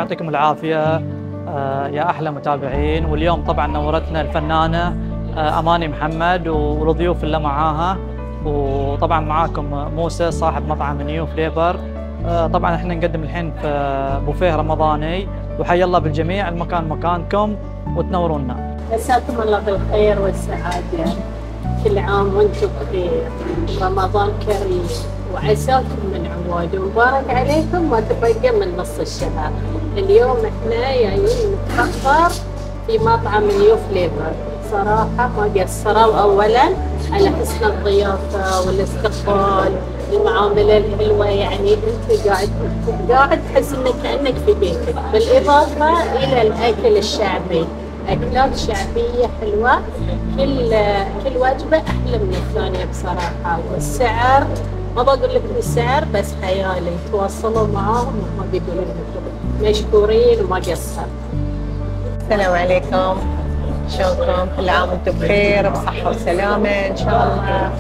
يعطيكم العافية يا أحلى متابعين. واليوم طبعا نورتنا الفنانة أماني محمد والضيوف اللي معاها، وطبعا معاكم موسى صاحب مطعم نيو فليفر. طبعا احنا نقدم الحين في بوفيه رمضاني، وحيا الله بالجميع، المكان مكانكم وتنورونا. مساكم الله بالخير والسعادة، كل عام وانتم بخير، رمضان كريم وعساكم من عواد ومبارك عليكم ما تبقى من نص الشهر. اليوم احنا جايين نتفطر في مطعم نيو فليفر، صراحة ما قصروا أولا على حسن الضيافة والاستقبال، المعاملة الحلوة، يعني انت قاعد تحس انك كأنك في بيتك، بالإضافة إلى الأكل الشعبي، أكلات شعبية حلوة، كل وجبة أحلى من الثانية بصراحة. والسعر ما بقول لك السعر بس خيالي، تواصلوا معاهم وهم بيقولوا لكم مشكورين وما قصروا. السلام عليكم، شلونكم؟ كل عام وانتم بخير بصحة وسلامة إن شاء الله.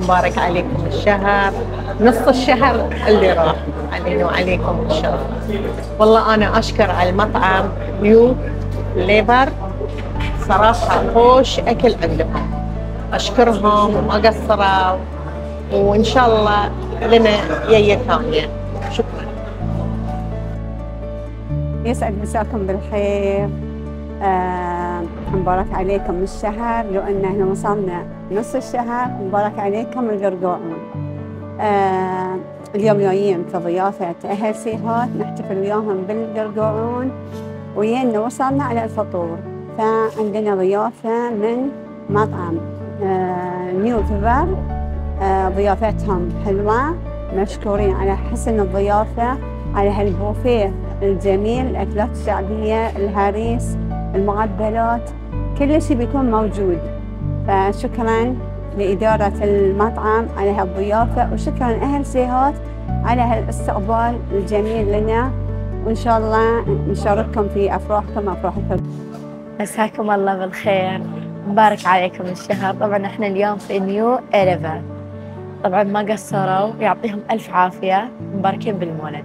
مبارك عليكم الشهر، نص الشهر اللي راح علينا وعليكم إن شاء الله. والله أنا أشكر على المطعم نيو فليفر، صراحة خوش أكل عندهم، أشكرهم وما قصروا، وإن شاء الله لنا جاية ثانية. شكرا. يسعد مساكم بالخير. مبارك عليكم الشهر، لو ان احنا وصلنا نص الشهر مبارك عليكم القرقوعون. اليوم جايين في ضيافة أهل سيهات نحتفل وياهم بالقرقوعون، ويانا وصلنا على الفطور، فعندنا ضيافة من مطعم نيو فليفر. ضيافتهم حلوة، مشكورين على حسن الضيافة، على هالبوفيه الجميل، الأكلات الشعبية، الهريس، المعبلات، كل شيء بيكون موجود. فشكرا لإدارة المطعم على هالضيافة، وشكرا أهل سيهات على هالاستقبال الجميل لنا، وإن شاء الله نشارككم في أفراحكم أفراحكم. مساكم الله بالخير، مبارك عليكم الشهر. طبعا احنا اليوم في نيو فليفر، طبعا ما قصروا، يعطيهم ألف عافية، مباركين بالمولد.